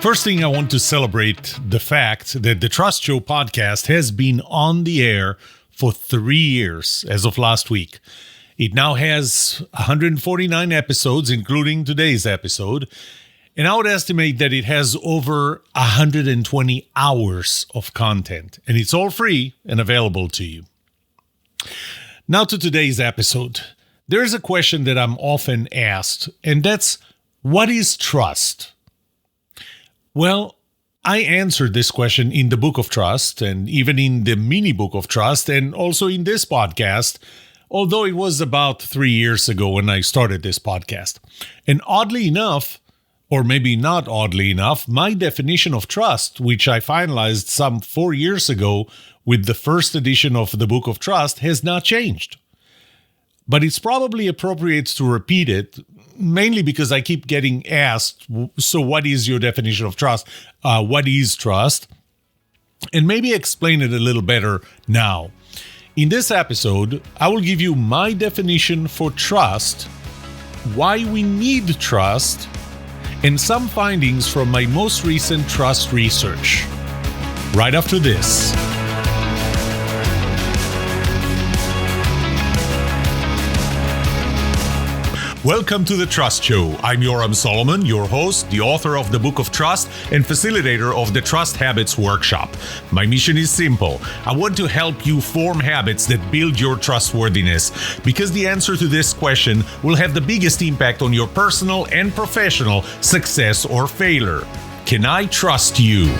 First thing, I want to celebrate the fact that the Trust Show podcast has been on the air for 3 years as of last week. It now has 149 episodes, including today's episode, and I would estimate that it has over 120 hours of content, and it's all free and available to you. Now to today's episode. There is a question that I'm often asked, and that's, what is trust? Well, I answered this question in the Book of Trust, and even in the mini book of Trust, and also in this podcast, although it was about 3 years ago when I started this podcast. And oddly enough, or maybe not oddly enough, my definition of trust, which I finalized some 4 years ago with the first edition of the Book of Trust, has not changed. But it's probably appropriate to repeat it, mainly because I keep getting asked, so what is your definition of trust? What is trust? And maybe explain it a little better now. In this episode, I will give you my definition for trust, why we need trust, and some findings from my most recent trust research. Right after this. Welcome to the Trust Show. I'm Yoram Solomon, your host, the author of the Book of Trust, and facilitator of the Trust Habits Workshop. My mission is simple. I want to help you form habits that build your trustworthiness, because the answer to this question will have the biggest impact on your personal and professional success or failure. Can I trust you?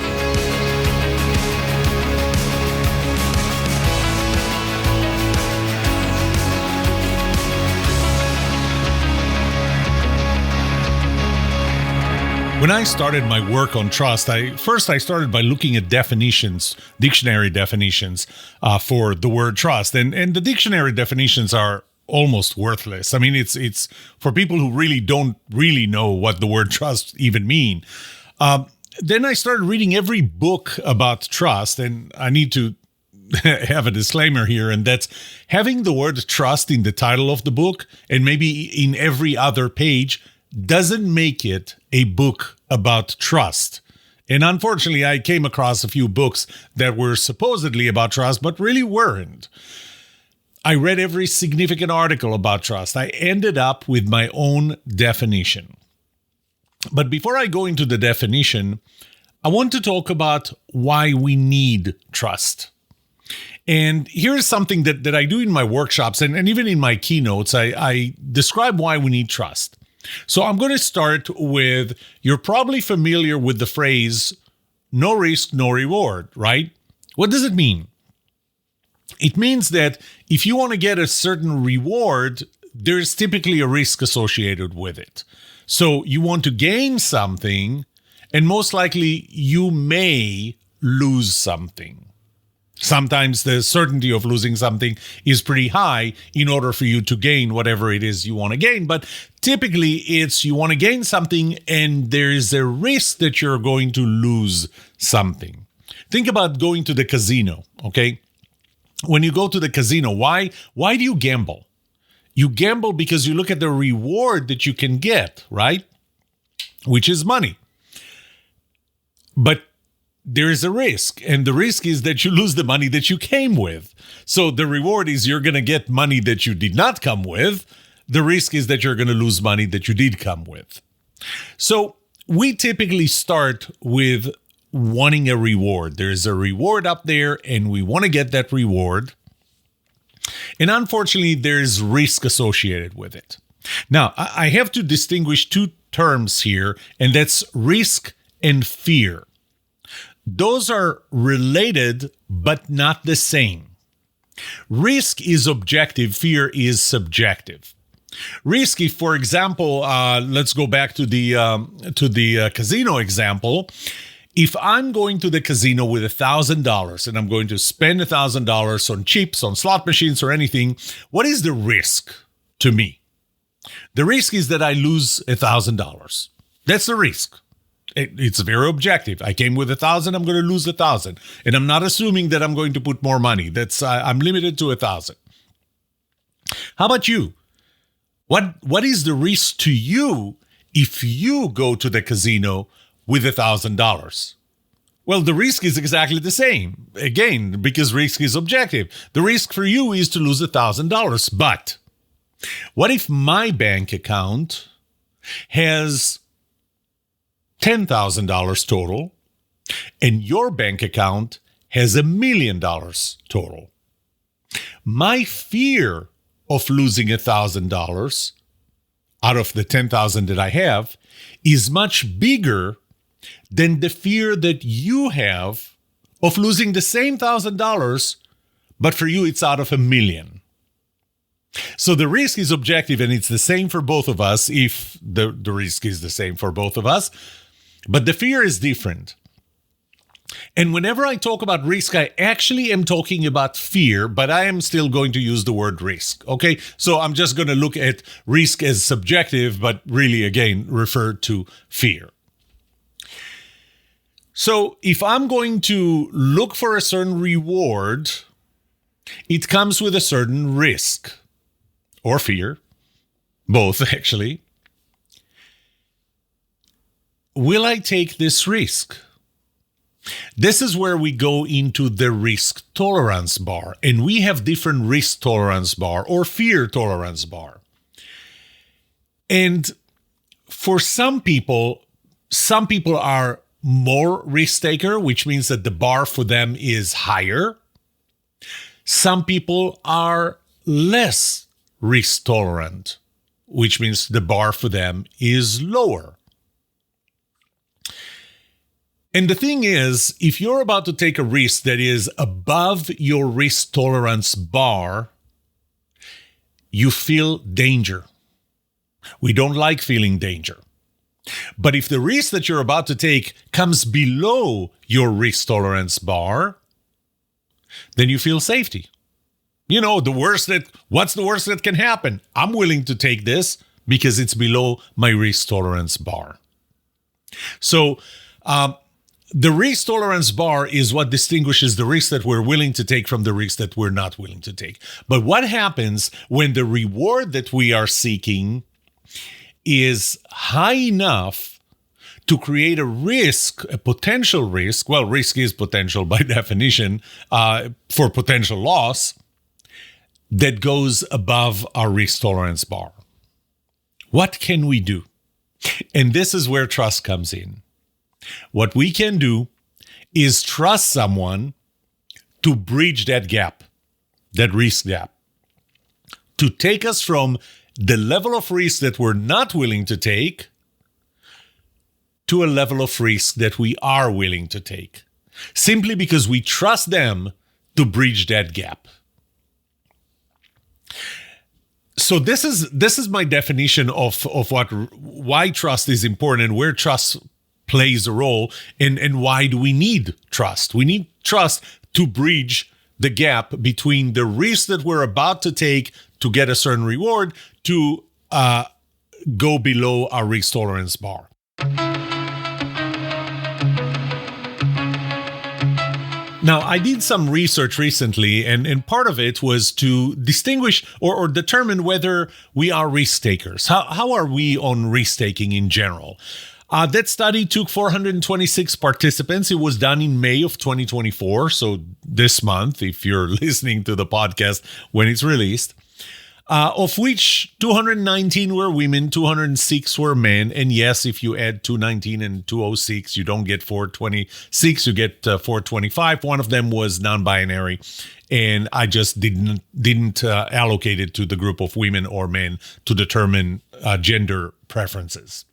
When I started my work on trust, I started by looking at definitions, dictionary definitions for the word trust. And the dictionary definitions are almost worthless. I mean, it's for people who really don't really know what the word trust even mean. Then I started reading every book about trust, and I need to have a disclaimer here, and that's having the word trust in the title of the book and maybe in every other page doesn't make it a book about trust. And unfortunately, I came across a few books that were supposedly about trust, but really weren't. I read every significant article about trust. I ended up with my own definition. But before I go into the definition, I want to talk about why we need trust. And here's something that I do in my workshops and even in my keynotes. I describe why we need trust. So I'm going to start with, you're probably familiar with the phrase, no risk, no reward, right? What does it mean? It means that if you want to get a certain reward, there's typically a risk associated with it. So you want to gain something, and most likely you may lose something. Sometimes the certainty of losing something is pretty high in order for you to gain whatever it is you want to gain. But typically it's you want to gain something and there is a risk that you're going to lose something. Think about going to the casino, okay? When you go to the casino, why do you gamble? You gamble because you look at the reward that you can get, right? Which is money. But there is a risk, and the risk is that you lose the money that you came with. So the reward is you're going to get money that you did not come with. The risk is that you're going to lose money that you did come with. So we typically start with wanting a reward. There's a reward up there, and we want to get that reward. And unfortunately, there's risk associated with it. Now, I have to distinguish two terms here, and that's risk and fear. Those are related, but not the same. Risk is objective, fear is subjective. Risk, if, for example, let's go back to the casino example. If I'm going to the casino with $1,000 and I'm going to spend $1,000 on chips, on slot machines or anything, what is the risk to me? The risk is that I lose $1,000. That's the risk. It's very objective. I came with 1,000, I'm going to lose 1,000. And I'm not assuming that I'm going to put more money. I'm limited to 1,000. How about you? What is the risk to you if you go to the casino with $1,000? Well, the risk is exactly the same. Again, because risk is objective. The risk for you is to lose $1,000. But what if my bank account has $10,000 total and your bank account has $1 million total? My fear of losing $1,000 out of the 10,000 that I have is much bigger than the fear that you have of losing the same $1,000, but for you it's out of $1 million. So the risk is objective and it's the same for both of us if the risk is the same for both of us, but the fear is different. And whenever I talk about risk, I actually am talking about fear, but I am still going to use the word risk. Okay, so I'm just going to look at risk as subjective, but really, again, refer to fear. So if I'm going to look for a certain reward, it comes with a certain risk or fear, both actually. Will I take this risk? This is where we go into the risk tolerance bar, and we have different risk tolerance bar or fear tolerance bar. And for some people are more risk taker, which means that the bar for them is higher. Some people are less risk tolerant, which means the bar for them is lower. And the thing is, if you're about to take a risk that is above your risk tolerance bar, you feel danger. We don't like feeling danger. But if the risk that you're about to take comes below your risk tolerance bar, then you feel safety. You know, what's the worst that can happen? I'm willing to take this because it's below my risk tolerance bar. So, the risk tolerance bar is what distinguishes the risk that we're willing to take from the risk that we're not willing to take. But what happens when the reward that we are seeking is high enough to create a risk, a potential risk? Well, risk is potential by definition for potential loss that goes above our risk tolerance bar. What can we do? And this is where trust comes in. What we can do is trust someone to bridge that gap, that risk gap, to take us from the level of risk that we're not willing to take to a level of risk that we are willing to take, simply because we trust them to bridge that gap. So this is my definition of why trust is important and where trust plays a role, and why do we need trust? We need trust to bridge the gap between the risk that we're about to take to get a certain reward to go below our risk tolerance bar. Now, I did some research recently, and part of it was to distinguish or determine whether we are risk takers. How are we on risk taking in general? That study took 426 participants. It was done in May of 2024, so this month, if you're listening to the podcast when it's released, of which 219 were women, 206 were men, and yes, if you add 219 and 206, you don't get 426, you get 425. One of them was non-binary, and I just didn't allocate it to the group of women or men to determine gender preferences.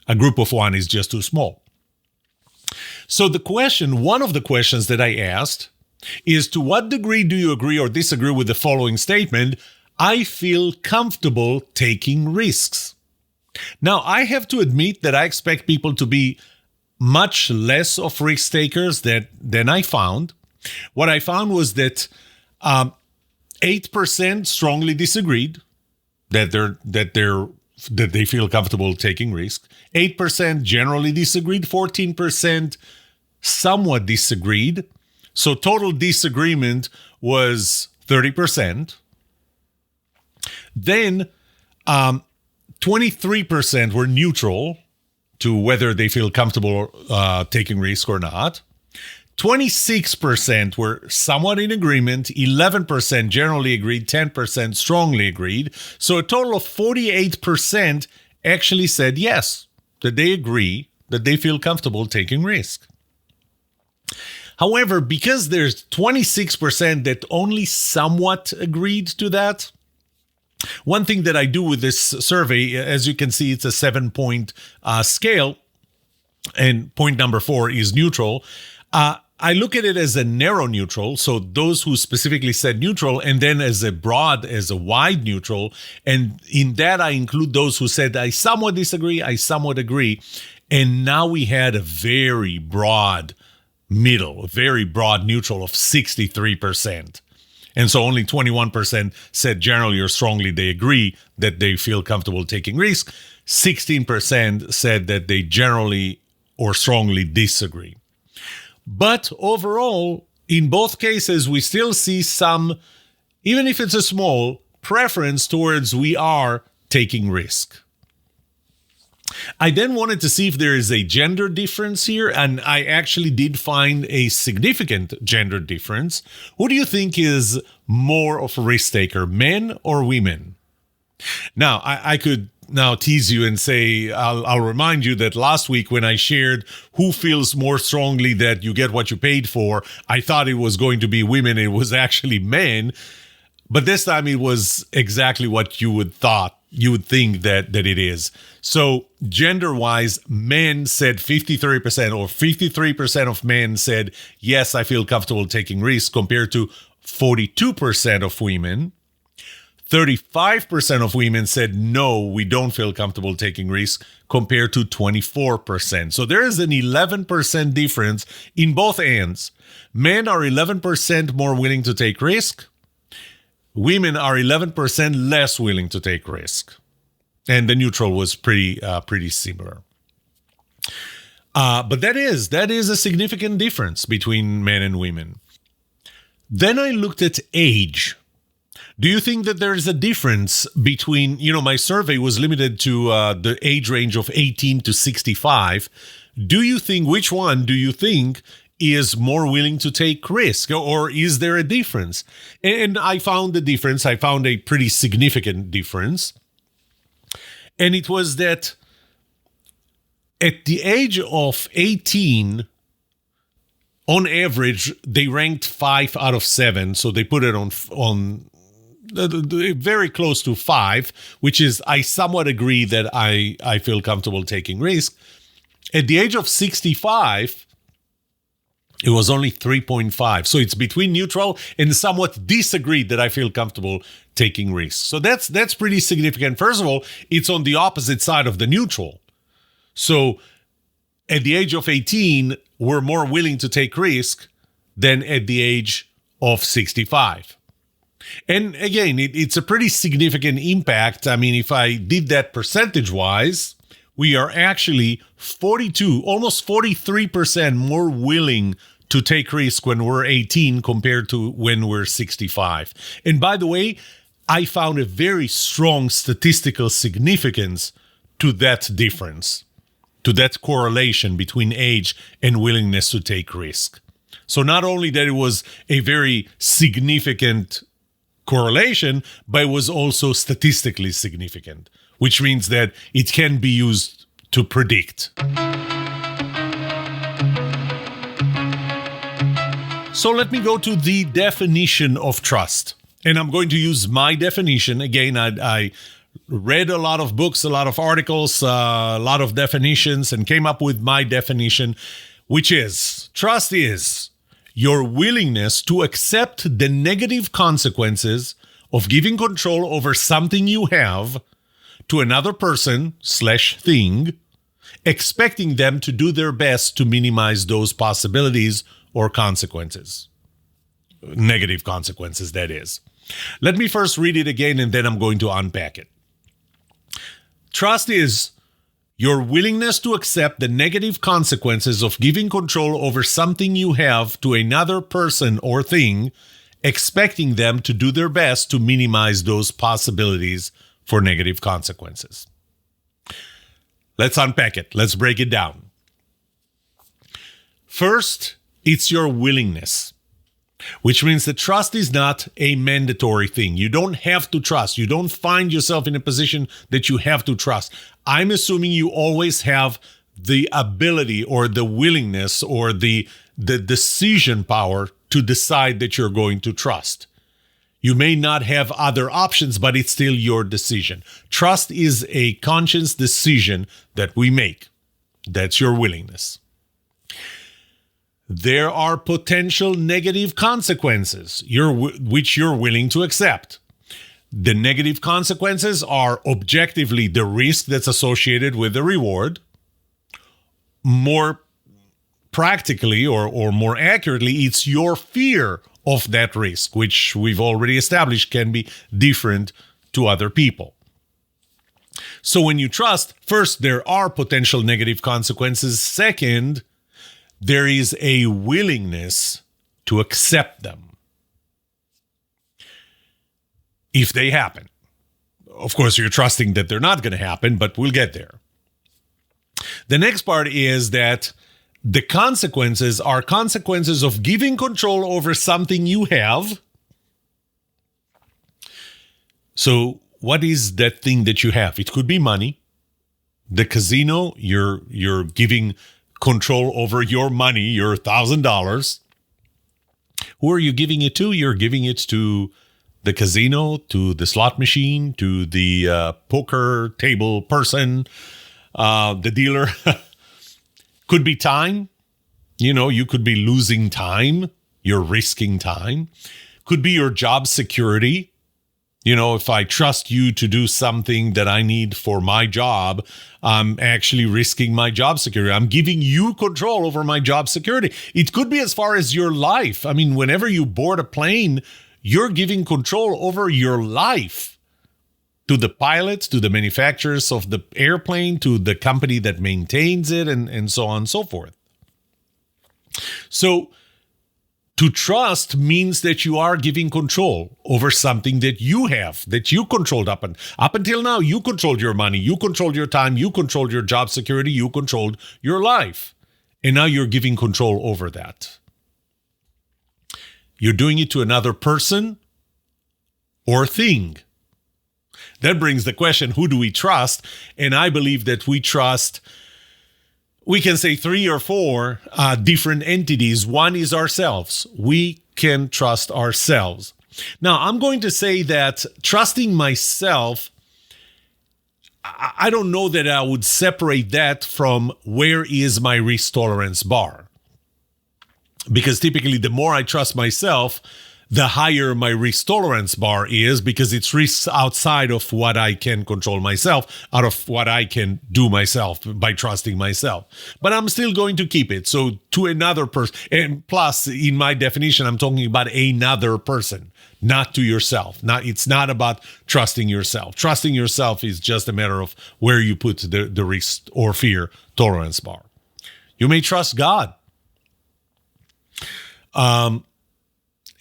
A group of one is just too small. So one of the questions that I asked is, to what degree do you agree or disagree with the following statement? I feel comfortable taking risks. Now, I have to admit that I expect people to be much less of risk takers than I found. What I found was that 8% strongly disagreed that they feel comfortable taking risks. 8% generally disagreed. 14% somewhat disagreed. So total disagreement was 30%. Then 23% were neutral. to whether they feel comfortable taking risk or not. 26% were somewhat in agreement, 11% generally agreed, 10% strongly agreed. So a total of 48% actually said yes, that they agree, that they feel comfortable taking risk. However, because there's 26% that only somewhat agreed to that, one thing that I do with this survey, as you can see, it's a 7-point scale, and point number 4 is neutral. I look at it as a narrow neutral, so those who specifically said neutral, and then as a wide neutral, and in that I include those who said, I somewhat disagree, I somewhat agree, and now we had a very broad middle, a very broad neutral of 63%. And so only 21% said generally or strongly they agree that they feel comfortable taking risk. 16% said that they generally or strongly disagree. But overall, in both cases, we still see some, even if it's a small, preference towards we are taking risk. I then wanted to see if there is a gender difference here, and I actually did find a significant gender difference. Who do you think is more of a risk taker, men or women? Now, I could now tease you and say, I'll remind you that last week when I shared who feels more strongly that you get what you paid for, I thought it was going to be women. It was actually men. But this time it was exactly what you would think that it is. So gender-wise, men said 53%, or 53% of men said, yes, I feel comfortable taking risks, compared to 42% of women. 35% of women said, no, we don't feel comfortable taking risks, compared to 24%. So there is an 11% difference in both ends. Men are 11% more willing to take risk. Women are 11% less willing to take risk. And the neutral was pretty similar. But that is a significant difference between men and women. Then I looked at age. Do you think that there is a difference between, my survey was limited to the age range of 18 to 65. Which one do you think is more willing to take risk, or is there a difference? And I found the difference. I found a pretty significant difference. And it was that at the age of 18, on average, they ranked 5 out of 7. So they put it on very close to 5, which is, I somewhat agree that I feel comfortable taking risk. At the age of 65, it was only 3.5. So it's between neutral and somewhat disagreed that I feel comfortable taking risks. So that's pretty significant. First of all, it's on the opposite side of the neutral. So at the age of 18, we're more willing to take risk than at the age of 65. And again, it's a pretty significant impact. I mean, if I did that percentage-wise, we are actually 42, almost 43% more willing to take risk when we're 18 compared to when we're 65. And by the way, I found a very strong statistical significance to that difference, to that correlation between age and willingness to take risk. So not only that it was a very significant correlation, but it was also statistically significant, which means that it can be used to predict. So let me go to the definition of trust. And I'm going to use my definition. Again, I read a lot of books, a lot of articles, a lot of definitions, and came up with my definition, which is, trust is your willingness to accept the negative consequences of giving control over something you have to another person/thing, expecting them to do their best to minimize those possibilities or consequences. Negative consequences, that is. Let me first read it again, and then I'm going to unpack it. Trust is your willingness to accept the negative consequences of giving control over something you have to another person or thing, expecting them to do their best to minimize those possibilities for negative consequences. Let's unpack it. Let's break it down. First, it's your willingness, which means that trust is not a mandatory thing. You don't have to trust. You don't find yourself in a position that you have to trust. I'm assuming you always have the ability or the willingness or the decision power to decide that you're going to trust. You may not have other options, but it's still your decision. Trust is a conscious decision that we make. That's your willingness. There are potential negative consequences which you're willing to accept. The negative consequences are objectively the risk that's associated with the reward. More practically or more accurately, it's your fear of that risk, which we've already established can be different to other people. So when you trust, first, there are potential negative consequences. Second, there is a willingness to accept them if they happen. Of course, you're trusting that they're not going to happen, but we'll get there. The next part is that the consequences are consequences of giving control over something you have. So what is that thing that you have? It could be money. The casino, you're giving control over your money, your $1,000. Who are you giving it to? You're giving it to the casino, to the slot machine, to the poker table person, the dealer. Could be time. You could be losing time. You're risking time. Could be your job security. If I trust you to do something that I need for my job, I'm actually risking my job security. I'm giving you control over my job security. It could be as far as your life. I mean, whenever you board a plane, you're giving control over your life to the pilots, to the manufacturers of the airplane, to the company that maintains it, and so on and so forth. So to trust means that you are giving control over something that you have, that you controlled up until now. You controlled your money, you controlled your time, you controlled your job security, you controlled your life. And now you're giving control over that. You're doing it to another person or thing. That brings the question, who do we trust? And I believe that we trust, we can say 3 or 4 different entities. One is ourselves. We can trust ourselves. Now, I'm going to say that trusting myself, I don't know that I would separate that from where is my risk tolerance bar. Because typically, the more I trust myself, the higher my risk tolerance bar is, because it's risks outside of what I can control myself, out of what I can do myself by trusting myself. But I'm still going to keep it. So to another person, and plus in my definition, I'm talking about another person, not to yourself. It's not about trusting yourself. Trusting yourself is just a matter of where you put the risk or fear tolerance bar. You may trust God.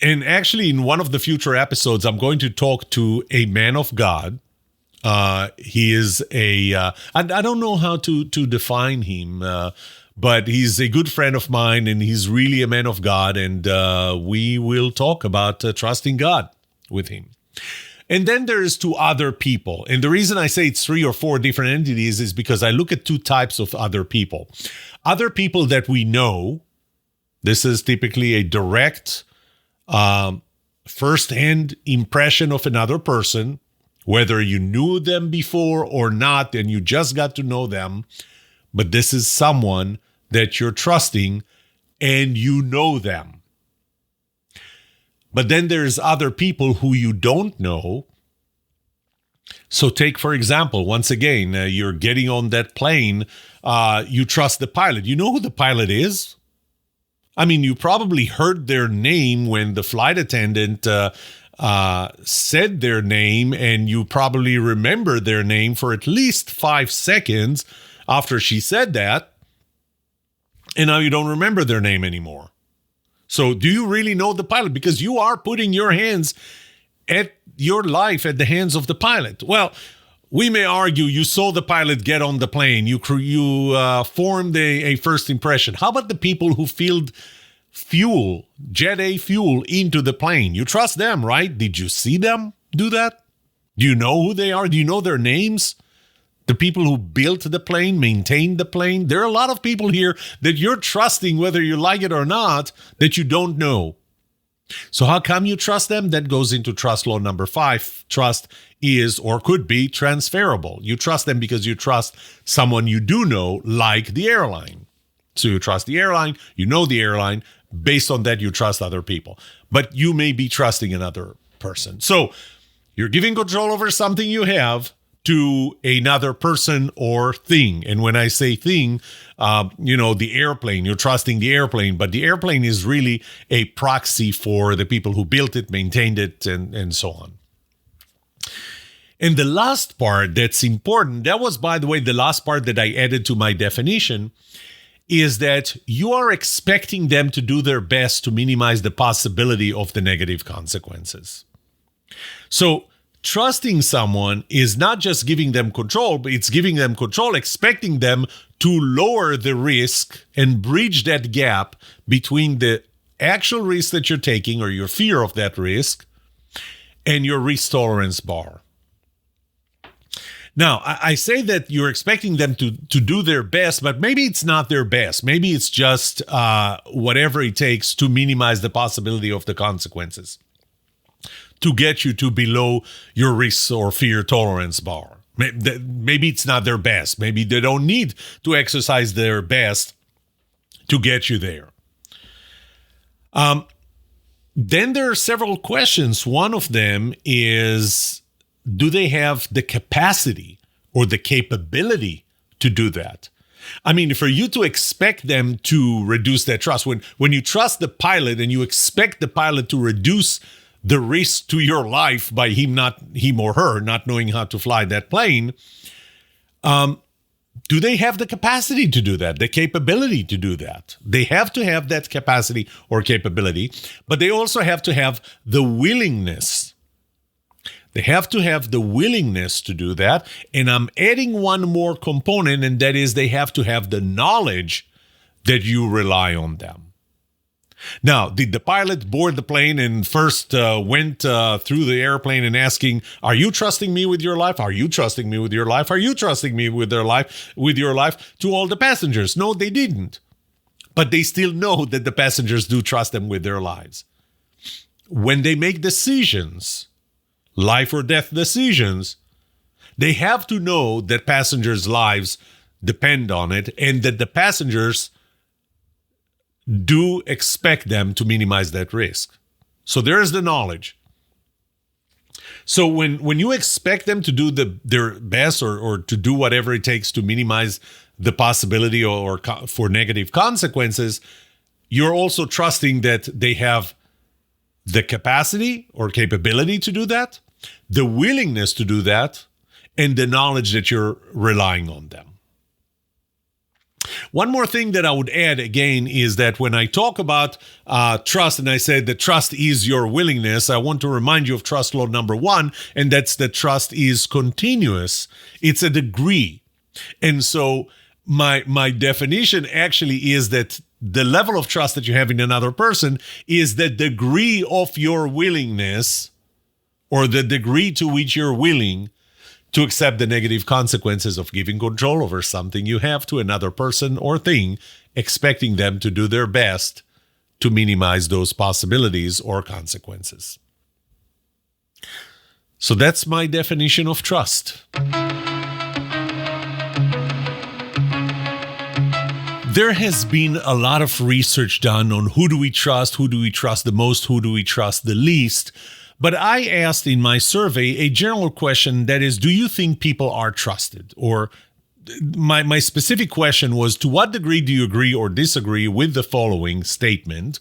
And actually, in one of the future episodes, I'm going to talk to a man of God. He is I don't know how to define him, but he's a good friend of mine, and he's really a man of God. And we will talk about trusting God with him. And then there's 2 other people. And the reason I say it's 3 or 4 different entities is because I look at 2 types of other people. Other people that we know, this is typically a direct first-hand impression of another person, whether you knew them before or not, and you just got to know them, but this is someone that you're trusting and you know them. But then there's other people who you don't know. So take, for example, once again, you're getting on that plane, you trust the pilot. You know who the pilot is? I mean, you probably heard their name when the flight attendant said their name, and you probably remember their name for at least 5 seconds after she said that, and now you don't remember their name anymore. So do you really know the pilot? Because you are putting your hands at your life at the hands of the pilot. Well, we may argue you saw the pilot get on the plane. You formed a first impression. How about the people who filled fuel, Jet A fuel, into the plane? You trust them, right? Did you see them do that? Do you know who they are? Do you know their names? The people who built the plane, maintained the plane. There are a lot of people here that you're trusting, whether you like it or not, that you don't know. So how come you trust them? That goes into trust law number 5. Trust is or could be transferable. You trust them because you trust someone you do know, like the airline. So you trust the airline, you know the airline. Based on that, you trust other people. But you may be trusting another person. So you're giving control over something you have to another person or thing. And when I say thing, the airplane, you're trusting the airplane, but the airplane is really a proxy for the people who built it, maintained it, and so on. And the last part that's important, that was, by the way, the last part that I added to my definition, is that you are expecting them to do their best to minimize the possibility of the negative consequences. So trusting someone is not just giving them control, but it's giving them control, expecting them to lower the risk and bridge that gap between the actual risk that you're taking or your fear of that risk and your risk tolerance bar. Now, I say that you're expecting them to do their best, but maybe it's not their best. Maybe it's just whatever it takes to minimize the possibility of the consequences, to get you to below your risk or fear tolerance bar. Maybe it's not their best. Maybe they don't need to exercise their best to get you there. Then there are several questions. One of them is, do they have the capacity or the capability to do that? I mean, for you to expect them to reduce that trust, when you trust the pilot and you expect the pilot to reduce the risk to your life by him or her not knowing how to fly that plane, do they have the capacity to do that, the capability to do that? They have to have that capacity or capability, but they also have to have the willingness. They have to have the willingness to do that. And I'm adding one more component, and that is they have to have the knowledge that you rely on them. Now, did the pilot board the plane and first went through the airplane and asking, are you trusting me with your life? Are you trusting me with your life? Are you trusting me with your life to all the passengers? No, they didn't. But they still know that the passengers do trust them with their lives. When they make decisions, life or death decisions, they have to know that passengers' lives depend on it and that the passengers do expect them to minimize that risk. So there is the knowledge. So when you expect them to do their best or to do whatever it takes to minimize the possibility or for negative consequences, you're also trusting that they have the capacity or capability to do that, the willingness to do that, and the knowledge that you're relying on them. One more thing that I would add again is that when I talk about trust, and I said that trust is your willingness, I want to remind you of trust law number 1, and that's that trust is continuous. It's a degree. And so my definition actually is that the level of trust that you have in another person is the degree of your willingness, or the degree to which you're willing to accept the negative consequences of giving control over something you have to another person or thing, expecting them to do their best to minimize those possibilities or consequences. So that's my definition of trust. There has been a lot of research done on who do we trust the most, who do we trust the least. But I asked in my survey a general question, that is, do you think people are trusted? Or my specific question was, to what degree do you agree or disagree with the following statement?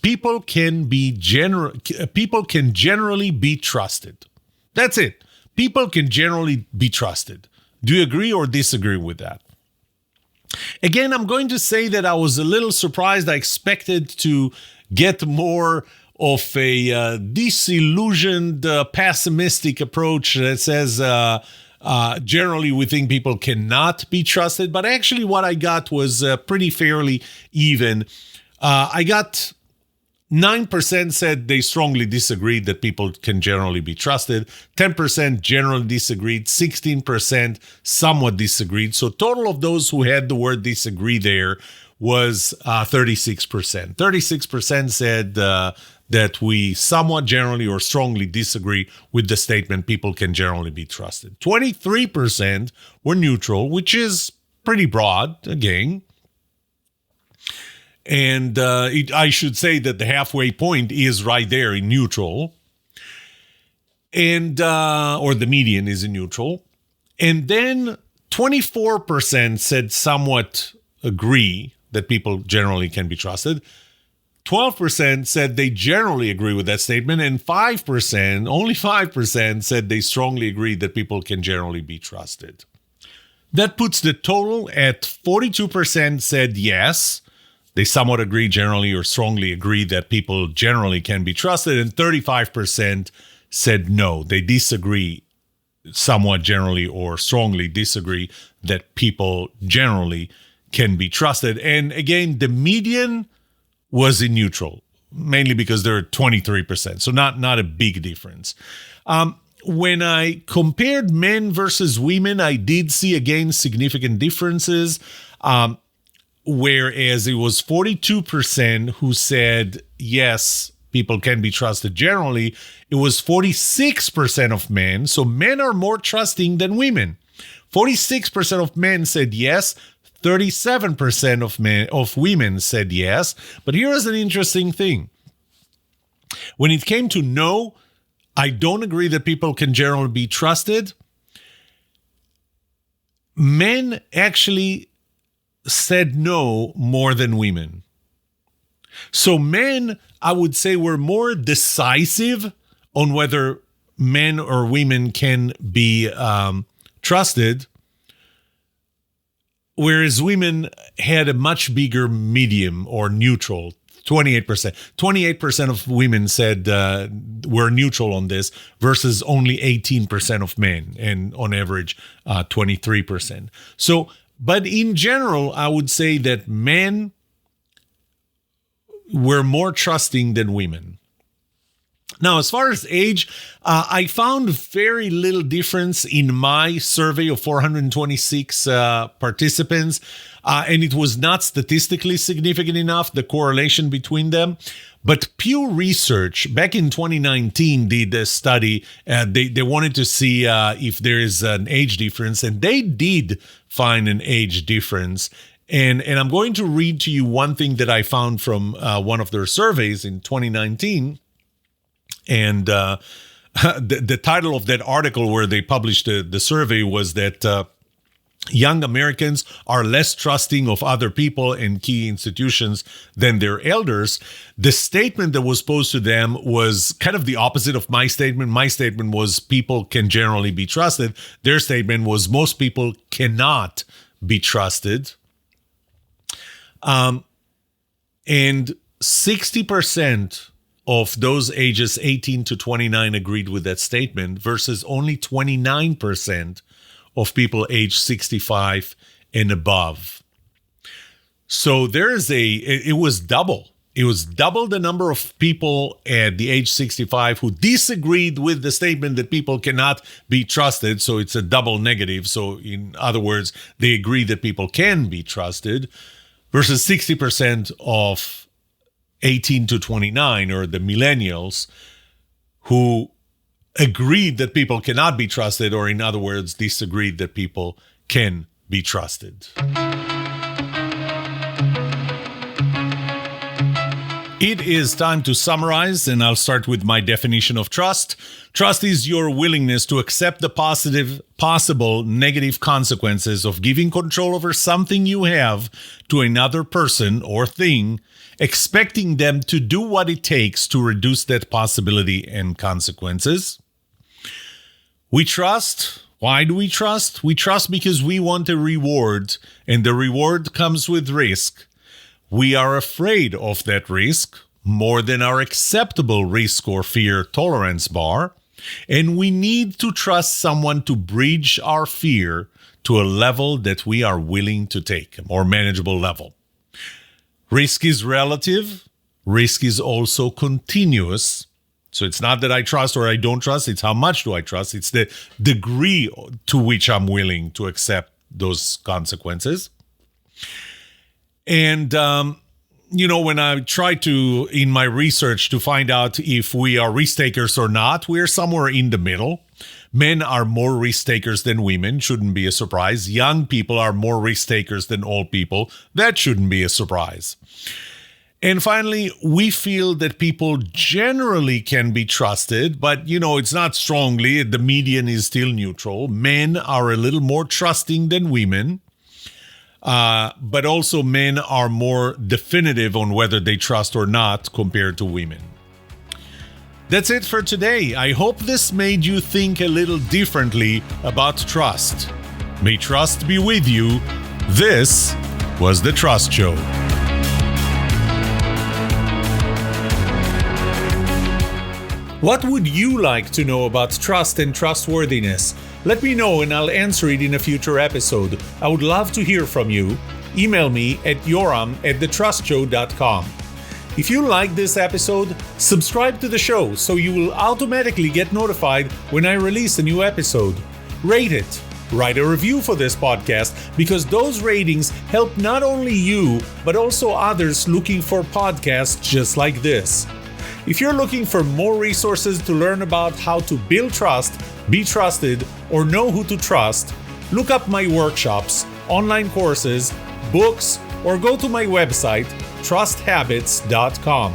People can generally be trusted. That's it. People can generally be trusted. Do you agree or disagree with that? Again, I'm going to say that I was a little surprised. I expected to get more of a disillusioned, pessimistic approach that says Generally, we think people cannot be trusted, but actually what I got was pretty fairly even. I got 9% said they strongly disagreed that people can generally be trusted. 10% generally disagreed. 16% somewhat disagreed. So total of those who had the word disagree there was 36%. 36% said that we somewhat generally or strongly disagree with the statement people can generally be trusted. 23% were neutral, which is pretty broad, again. And I should say that the halfway point is right there in neutral, and or the median is in neutral. And then 24% said somewhat agree that people generally can be trusted. 12% said they generally agree with that statement, and 5%, only 5%, said they strongly agree that people can generally be trusted. That puts the total at 42% said yes. They somewhat agree generally or strongly agree that people generally can be trusted, and 35% said no. They disagree somewhat generally or strongly disagree that people generally can be trusted. And again, the median was in neutral, mainly because they're 23%, so not a big difference. When I compared men versus women, I did see, again, significant differences. Whereas it was 42% who said, yes, people can be trusted generally, it was 46% of men. So men are more trusting than women. 46% of men said yes. 37% of women said yes. But here's an interesting thing. When it came to no, I don't agree that people can generally be trusted. Men actually said no more than women. So men, I would say, were more decisive on whether men or women can be trusted, whereas women had a much bigger medium or neutral, 28%. 28% of women said were neutral on this versus only 18% of men, and on average, 23%. So, but in general, I would say that men were more trusting than women. Now, as far as age, I found very little difference in my survey of 426 participants, and it was not statistically significant enough, the correlation between them. But Pew Research, back in 2019, did a study. They wanted to see if there is an age difference, and they did find an age difference. And I'm going to read to you one thing that I found from one of their surveys in 2019. And the title of that article where they published the survey was that young Americans are less trusting of other people and key institutions than their elders. The statement that was posed to them was kind of the opposite of my statement. My statement was people can generally be trusted. Their statement was most people cannot be trusted. And 60% of those ages 18 to 29 agreed with that statement versus only 29% of people aged 65 and above. So it was double. It was double the number of people at the age 65 who disagreed with the statement that people cannot be trusted. So it's a double negative. So in other words, they agree that people can be trusted versus 60% of 18 to 29 or the millennials who agreed that people cannot be trusted, or in other words, disagreed that people can be trusted. It is time to summarize, and I'll start with my definition of trust. Trust is your willingness to accept the possible negative consequences of giving control over something you have to another person or thing, expecting them to do what it takes to reduce that possibility and consequences. We trust. Why do we trust? We trust because we want a reward, and the reward comes with risk. We are afraid of that risk more than our acceptable risk or fear tolerance bar. And we need to trust someone to bridge our fear to a level that we are willing to take, a more manageable level. Risk is relative. Risk is also continuous. So it's not that I trust or I don't trust. It's how much do I trust. It's the degree to which I'm willing to accept those consequences. And, when I try to, in my research, to find out if we are risk takers or not, we're somewhere in the middle. Men are more risk takers than women. Shouldn't be a surprise. Young people are more risk takers than old people. That shouldn't be a surprise. And finally, we feel that people generally can be trusted, but, it's not strongly. The median is still neutral. Men are a little more trusting than women. But also men are more definitive on whether they trust or not compared to women. That's it for today. I hope this made you think a little differently about trust. May trust be with you. This was The Trust Show. What would you like to know about trust and trustworthiness? Let me know and I'll answer it in a future episode. I would love to hear from you. Email me at yoram@thetrustshow.com. If you like this episode, subscribe to the show so you will automatically get notified when I release a new episode. Rate it. Write a review for this podcast because those ratings help not only you, but also others looking for podcasts just like this. If you're looking for more resources to learn about how to build trust, be trusted, or know who to trust, look up my workshops, online courses, books, or go to my website, trusthabits.com.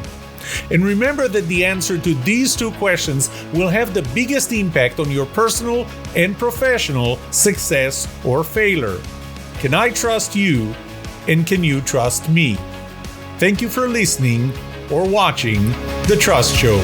And remember that the answer to these two questions will have the biggest impact on your personal and professional success or failure. Can I trust you? And can you trust me? Thank you for listening or watching The Trust Show.